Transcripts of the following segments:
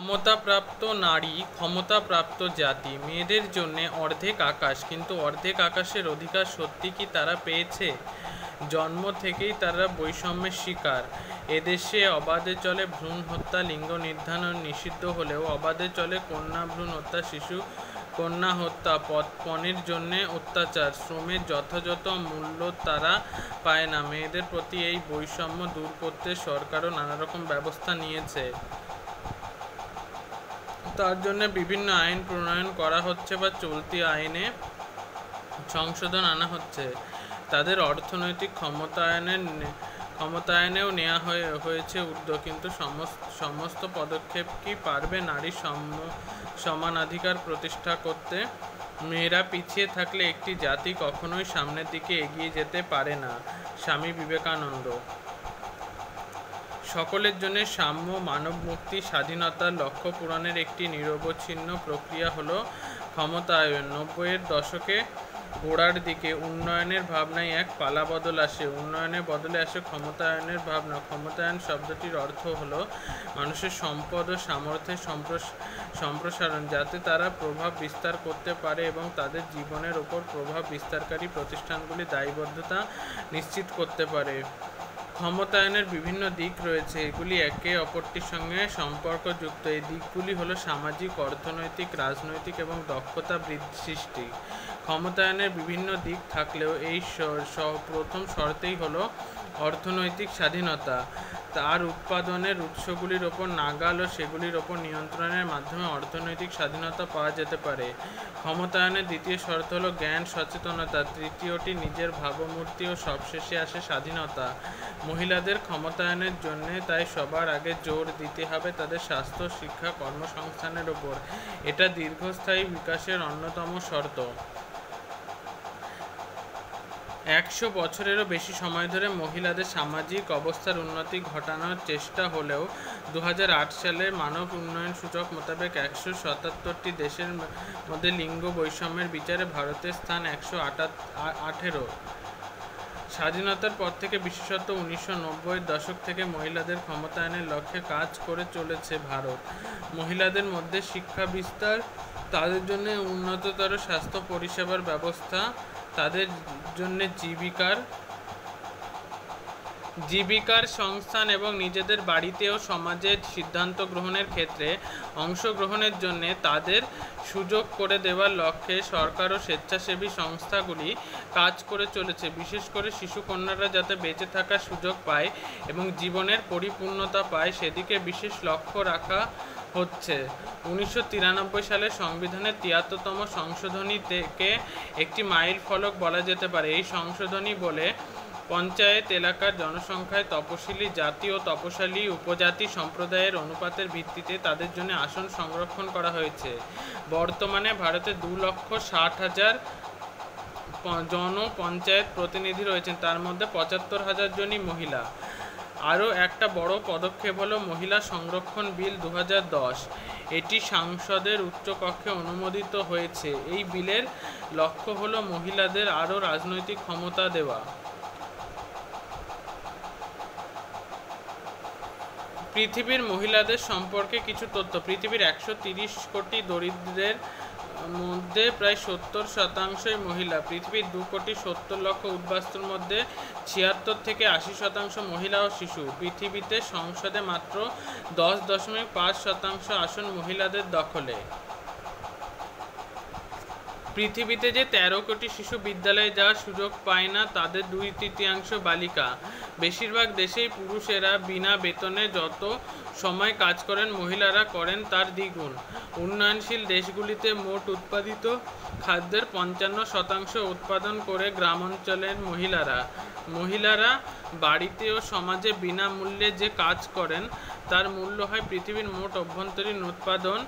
ক্ষমতাপ্রাপ্ত নারী, ক্ষমতাপ্রাপ্ত জাতি, মেয়েদের জন্যে অর্ধেক আকাশ, কিন্তু অর্ধেক আকাশের অধিকার সত্যি কি তারা পেয়েছে? জন্ম থেকেই তারা বৈষম্যের শিকার। এদেশে অবাধে চলে ভ্রূণ হত্যা, লিঙ্গ নির্ধারণ নিষিদ্ধ হলেও অবাধে চলে কন্যা ভ্রূণ হত্যা, শিশু কন্যা হত্যা, পণের জন্যে অত্যাচার, শ্রমের যথাযথ মূল্য তারা পায় না। মেয়েদের প্রতি এই বৈষম্য দূর করতে সরকারও নানারকম ব্যবস্থা নিয়েছে। তার জন্য বিভিন্ন আইন প্রণয়ন করা হচ্ছে বা চলতি আইনে সংশোধন আনা হচ্ছে। তাদের অর্থনৈতিক ক্ষমতায়নেও নেওয়া হয়েছে উদ্যোগ, কিন্তু সমস্ত পদক্ষেপ কি পারবে নারী সমানাধিকার প্রতিষ্ঠা করতে? মেয়েরা পিছিয়ে থাকলে একটি জাতি কখনোই সামনের দিকে এগিয়ে যেতে পারে না। স্বামী বিবেকানন্দ। সকলের জন্য সাম্য, মানব মুক্তি, স্বাধীনতার লক্ষ্য পূরণের একটি নিরবচ্ছিন্ন প্রক্রিয়া হলো ক্ষমতায়ন। 90-এর দশকে গোড়ার দিকে উন্নয়নের ভাবনায় এক পালাবদল আসে। উন্নয়নের বদলে আসে ক্ষমতায়নের ভাবনা। ক্ষমতায়ন শব্দটির অর্থ হলো মানুষের সম্পদ ও সামর্থ্যের সম্প্রসারণ, যাতে তারা প্রভাব বিস্তার করতে পারে এবং তাদের জীবনের ওপর প্রভাব বিস্তারকারী প্রতিষ্ঠানগুলি দায়বদ্ধতা নিশ্চিত করতে পারে। ক্ষমতায়নের বিভিন্ন দিক রয়েছে, এগুলি একে অপরটির সঙ্গে সম্পর্কযুক্ত। এই দিকগুলি হলো সামাজিক, অর্থনৈতিক, রাজনৈতিক এবং দক্ষতা সৃষ্টি। ক্ষমতায়নের বিভিন্ন দিক থাকলেও এই প্রথম শর্তেই হলো অর্থনৈতিক স্বাধীনতা। তার উৎপাদনের উৎসগুলির ওপর নাগাল ও সেগুলির ওপর নিয়ন্ত্রণের মাধ্যমে অর্থনৈতিক স্বাধীনতা পাওয়া যেতে পারে। ক্ষমতায়নের দ্বিতীয় শর্ত হলো জ্ঞান সচেতনতা। তৃতীয়টি নিজের ভাবমূর্তি ও সবশেষে আসে স্বাধীনতা। মহিলাদের ক্ষমতায়নের জন্য তাই সবার আগে জোর দিতে হবে তাদের স্বাস্থ্য, শিক্ষা, কর্মসংস্থানের ওপর। এটা দীর্ঘস্থায়ী বিকাশের অন্যতম শর্ত। 100 বছরেরও বেশি সময় ধরে মহিলাদের সামাজিক অবস্থার উন্নতি ঘটানোর চেষ্টা হলেও 2008 সালের মানব উন্নয়ন সূচক মোতাবেক 177টি দেশের মধ্যে লিঙ্গ বৈষম্যের বিচারে ভারতের স্থান 118। স্বাধীনতার পর থেকে, বিশেষত 1990-এর দশক থেকে মহিলাদের ক্ষমতায়নের লক্ষ্যে কাজ করে চলেছে ভারত। মহিলাদের মধ্যে শিক্ষা বিস্তার, তাদের জন্য উন্নততর স্বাস্থ্য পরিষেবার ব্যবস্থা, তাদের জন্য জীবিকার সংস্থান এবং নিজেদের বাড়িতে ও সমাজের সিদ্ধান্ত গ্রহণের ক্ষেত্রে অংশগ্রহণের জন্য তাদের সুযোগ করে দেওয়ার লক্ষ্যে সরকার ও স্বেচ্ছাসেবী সংস্থাগুলি কাজ করে চলেছে। বিশেষ করে শিশু কন্যারা যাতে বেঁচে থাকার সুযোগ পায় এবং জীবনের পরিপূর্ণতা পায়, সেদিকে বিশেষ লক্ষ্য রাখা হচ্ছে। 1993 সালে সংবিধানের 73তম সংশোধনী থেকে একটি মাইল ফলক বলা যেতে পারে। এই সংশোধনী বলে পঞ্চায়েত এলাকার জনসংখ্যায় তপশিলি জাতি ও তপশিলি উপজাতি সম্প্রদায়ের অনুপাতের ভিত্তিতে তাদের জন্য আসন সংরক্ষণ করা হয়েছে। বর্তমানে ভারতে 2,60,000 জন পঞ্চায়েত প্রতিনিধি রয়েছেন, তার মধ্যে 75,000 জনই মহিলা। আরও একটা বড় পদক্ষেপ হলো মহিলা সংরক্ষণ বিল 2010। এটি সংসদের উচ্চকক্ষে অনুমোদিত হয়েছে। এই বিলের লক্ষ্য হলো মহিলাদের আরও রাজনৈতিক ক্ষমতা দেওয়া। পৃথিবীর মহিলাদের সম্পর্কে কিছু তথ্য। পৃথিবীর 130 কোটি দরিদ্রের মধ্যে প্রায় 70% মহিলা। পৃথিবীর 2,70,00,000 উদ্বাস্তুর মধ্যে 76 থেকে 80% মহিলা ও শিশু। পৃথিবীতে সংসদে মাত্র 10.5% আসন মহিলাদের দখলে। পৃথিবীতে যে 13 কোটি শিশু বিদ্যালয়ে যাওয়ার সুযোগ পায় না, তাদের 2/3 বালিকা। বেশিরভাগ দেশেই পুরুষেরা বিনা বেতনে যত সময় কাজ করেন, মহিলারা করেন তার দ্বিগুণ। উন্নয়নশীল দেশগুলিতে মোট উৎপাদিত খাদ্যের 55% উৎপাদন করে গ্রামাঞ্চলের মহিলারা বাড়িতে ও সমাজে বিনামূল্যে যে কাজ করেন, তার মূল্য হয় পৃথিবীর মোট অভ্যন্তরীণ উৎপাদন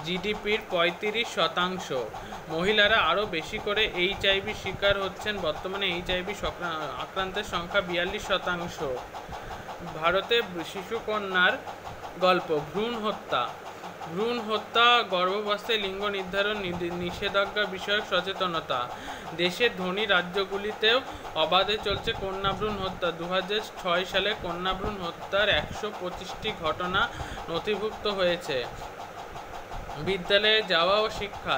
জিডিপির 35%। মহিলারা আরও বেশি করে HIV শিকার হচ্ছেন। বর্তমানে HIV আক্রান্তের সংখ্যা 42%। ভারতে শিশু কন্যার গল্প। ভ্রূণ হত্যা, গর্ভাবস্থায় লিঙ্গ নির্ধারণ নিষেধাজ্ঞা বিষয়ক সচেতনতা। দেশের ধনী রাজ্যগুলিতেও অবাধে চলছে কন্যা ভ্রূণ হত্যা। 2006 সালে কন্যা ভ্রূণ হত্যার 125টি ঘটনা নথিভুক্ত হয়েছে। বিদ্যালয়ে যাওয়া ও শিক্ষা।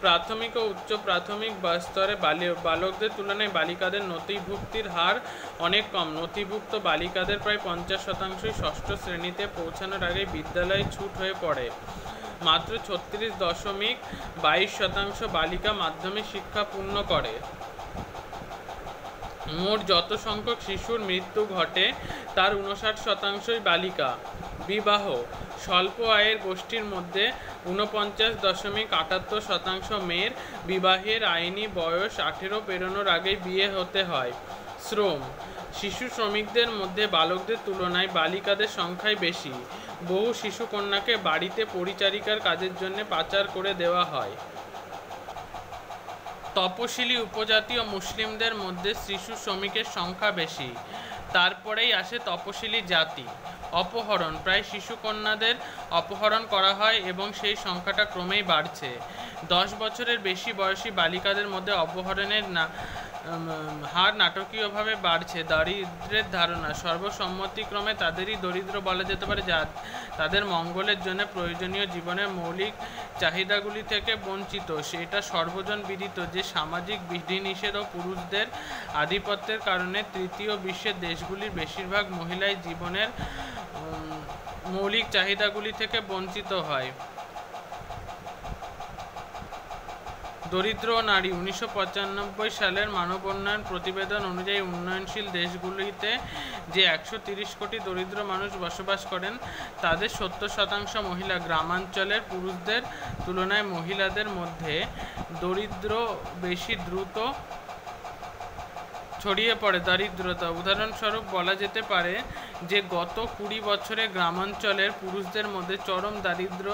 প্রাথমিক ও উচ্চ প্রাথমিক স্তরে বালকদের তুলনায় বালিকাদের নথিভুক্তির হার অনেক কম। নথিভুক্ত বালিকাদের প্রায় 50%ই ষষ্ঠ শ্রেণীতে পৌঁছানোর আগে বিদ্যালয়ে ছুট হয়ে পড়ে। মাত্র 36.22% বালিকা মাধ্যমিক শিক্ষা পূর্ণ করে। মোট যত সংখ্যক শিশুর মৃত্যু ঘটে তার 59%ই বালিকা। বিবাহ। স্বল্প আয়ের গোষ্ঠীর মধ্যে 49.78% মেয়ের বিবাহের আইনি বয়স 18 পেরোনোর আগেই বিয়ে হতে হয়। শ্রম। শিশু শ্রমিকদের মধ্যে বালকদের তুলনায় বালিকাদের সংখ্যাই বেশি। বহু শিশু কন্যাকে বাড়িতে পরিচারিকার কাজের জন্য পাচার করে দেওয়া হয়। তপশিলি উপজাতি ও মুসলিমদের মধ্যে শিশু শ্রমিকের সংখ্যা বেশি, তারপরেই আসে তপশিলি জাতি। অপহরণ। প্রায় শিশু কন্যাদের অপহরণ করা হয় এবং সেই সংখ্যাটা ক্রমেই বাড়ছে। 10 বছরের বেশি বয়সী বালিকাদের মধ্যে অপহরণের হার নাটকীয়ভাবে বাড়ছে। দারিদ্র্যের ধারণা। সর্বসম্মতিক্রমে তাদেরই দরিদ্র বলা যেতে পারে যা তাদের মঙ্গলের জন্য প্রয়োজনীয় জীবনের মৌলিক চাহিদাগুলি থেকে বঞ্চিত। সেটা সর্বজন বিদিত যে সামাজিক বিধিনিষেধ ও পুরুষদের আধিপত্যের কারণে তৃতীয় বিশ্বের দেশগুলির বেশিরভাগ মহিলাই জীবনের মৌলিক চাহিদাগুলি থেকে বঞ্চিত হয়। দরিদ্র নারী। 1995 সালের মানব উন্নয়ন প্রতিবেদন অনুযায়ী উন্নয়নশীল দেশগুলিতে যে 130 কোটি দরিদ্র মানুষ বসবাস করেন তাদের 70% মহিলা। গ্রামাঞ্চলের পুরুষদের তুলনায় মহিলাদের মধ্যে দরিদ্র বেশি দ্রুত ছড়িয়ে পড়ে দারিদ্রতা। উদাহরণস্বরূপ বলা যেতে পারে যে গত 20 বছরে গ্রামাঞ্চলের পুরুষদের মধ্যে চরম দারিদ্র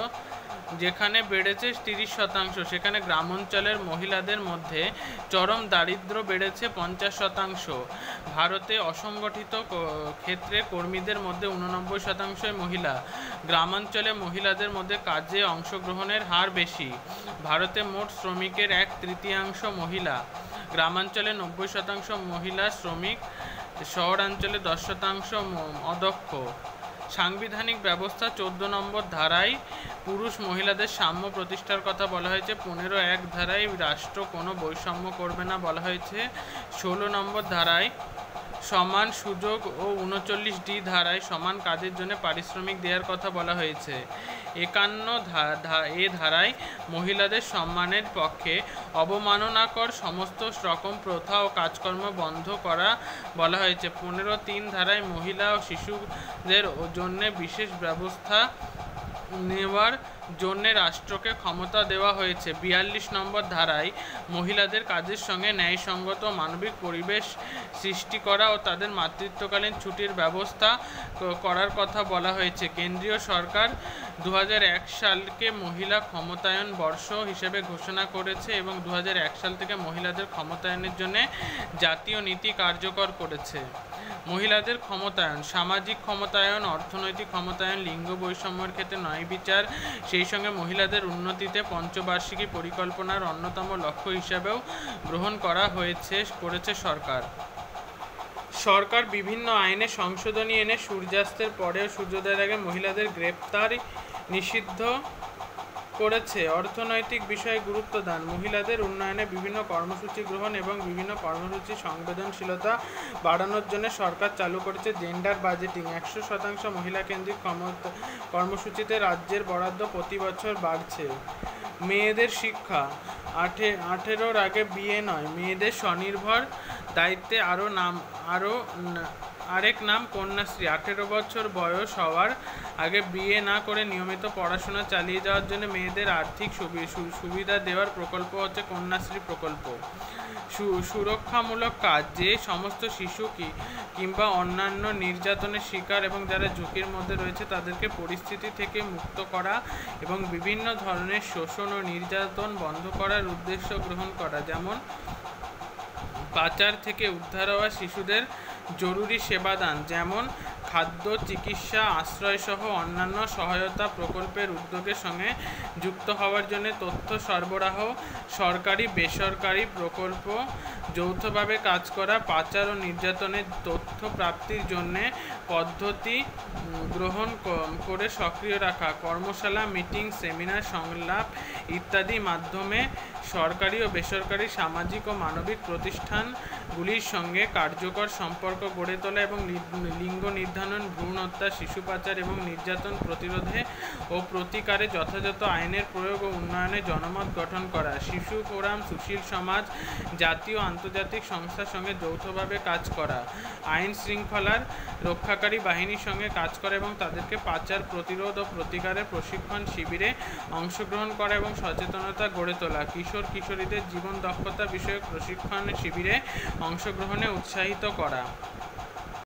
যেখানে বেড়েছে 30%, সেখানে গ্রামাঞ্চলের মহিলাদের মধ্যে চরম দারিদ্র বেড়েছে 50%। ভারতে অসংগঠিত ক্ষেত্রে কর্মীদের মধ্যে 89% মহিলা। গ্রামাঞ্চলে মহিলাদের মধ্যে কাজে অংশগ্রহণের হার বেশি। ভারতে মোট শ্রমিকের 1/3 মহিলা। গ্রামাঞ্চলে 90% মহিলা শ্রমিক, শহরাঞ্চলে 10% অদক্ষ। সাংবিধানিক ব্যবস্থা 14 নম্বর ধারায় পুরুষ মহিলাদের সাম্য প্রতিষ্ঠার কথা বলা হয়েছে। 15.1 ধারায় রাষ্ট্র কোনো বৈষম্য করবে না বলা হয়েছে। 16 নম্বর ধারায় সমান সুযোগ ও 39D ধারায় সমান কাজের জন্য পারিশ্রমিক দেওয়ার কথা বলা হয়েছে। 51 ধারায় মহিলাদের সম্মানের পক্ষে অবমাননাকর সমস্ত রকম প্রথা ও কাজকর্ম বন্ধ করা বলা হয়েছে। 15.3 ধারায় মহিলা ও শিশুদের জন্য বিশেষ ব্যবস্থা নেওয়ার জন্য রাষ্ট্রকে ক্ষমতা দেওয়া হয়েছে। 42 নম্বর ধারায় মহিলাদের কাজের সঙ্গে ন্যায়সঙ্গত মানবিক পরিবেশ সৃষ্টি করা ও তাদের মাতৃত্বকালীন ছুটির ব্যবস্থা করার কথা বলা হয়েছে। কেন্দ্রীয় সরকার 2001 সালকে মহিলা ক্ষমতায়ন বর্ষ হিসেবে ঘোষণা করেছে এবং 2001 সাল থেকে মহিলাদের ক্ষমতায়নের জন্য জাতীয় নীতি কার্যকর করেছে। মহিলাদের ক্ষমতায়ন। সামাজিক ক্ষমতায়ন, অর্থনৈতিক ক্ষমতায়ন, লিঙ্গ বৈষম্যের ক্ষেত্রে ন্যায় বিচার, সেই সঙ্গে মহিলাদের উন্নতিতে পঞ্চবার্ষিকী পরিকল্পনার অন্যতম লক্ষ্য হিসাবেও গ্রহণ করেছে সরকার। সরকার বিভিন্ন আইনে সংশোধনী এনে সূর্যাস্তের পরে ও সূর্যোদয়ের আগে মহিলাদের গ্রেপ্তার নিষিদ্ধ করেছে। অর্থনৈতিক বিষয়ে গুরুত্ব দান। মহিলাদের উন্নয়নে বিভিন্ন কর্মসূচি গ্রহণ এবং বিভিন্ন কর্মসূচি সংবেদনশীলতা বাড়ানোর জন্য সরকার চালু করেছে জেন্ডার বাজেটিং। 100% মহিলা কেন্দ্রিক কর্মসূচিতে রাজ্যের বরাদ্দ প্রতি বছর বাড়ছে। মেয়েদের শিক্ষা। 18-র আগে বিয়ে নয়, মেয়েদের স্বনির্ভর দায়িত্বে আরেক নাম কন্যাশ্রী। 18 বছর বয়স হওয়ার আগে বিয়ে না করে নিয়মিত পড়াশোনা চালিয়ে যাওয়ার জন্য মেয়েদের আর্থিক সুবিধা দেওয়ার প্রকল্প হচ্ছে কন্যাশ্রী প্রকল্প। সুরক্ষামূলক কাজ। যে সমস্ত শিশু কিংবা অন্যান্য নির্যাতনের শিকার এবং যারা ঝুঁকির মধ্যে রয়েছে তাদেরকে পরিস্থিতি থেকে মুক্ত করা এবং বিভিন্ন ধরনের শোষণ ও নির্যাতন বন্ধ করার উদ্দেশ্য গ্রহণ করা, যেমন পাচার থেকে উদ্ধার হওয়া শিশুদের জরুরি সেবাদান, যেমন খাদ্য, চিকিৎসা, আশ্রয়সহ অন্যান্য সহায়তা প্রকল্পের উদ্যোগের সঙ্গে যুক্ত হওয়ার জন্য তথ্য সরবরাহ, সরকারি বেসরকারি প্রকল্প যৌথভাবে কাজ করা, পাচার ও নির্যাতনের তথ্য প্রাপ্তির জন্য পদ্ধতি গ্রহণ করে সক্রিয় রাখা, কর্মশালা, মিটিং, সেমিনার, সংলাপ ইত্যাদি মাধ্যমে সরকারি ও বেসরকারি সামাজিক ও মানবিক প্রতিষ্ঠানগুলির সঙ্গে কার্যকর সম্পর্ক গড়ে তোলা এবং লিঙ্গ নির্ধারণ, ভ্রূণ হত্যা, শিশু পাচার এবং নির্যাতন প্রতিরোধে ও প্রতিকারে যথাযথ আইনের প্রয়োগ ও উন্নয়নে জনমত গঠন করা, শিশু ফোরাম, সুশীল সমাজ, জাতীয় ও আন্তর্জাতিক সংস্থার সঙ্গে যৌথভাবে কাজ করা, আইন শৃঙ্খলার রক্ষাকারী বাহিনীর সঙ্গে কাজ করা এবং তাদেরকে পাচার প্রতিরোধ ও প্রতিকারের প্রশিক্ষণ শিবিরে অংশগ্রহণ করা এবং সচেতনতা গড়ে তোলা, কিশোর কিশোরীদের জীবন দক্ষতা বিষয়ক প্রশিক্ষণ শিবিরে অংশগ্রহণে উৎসাহিত করা।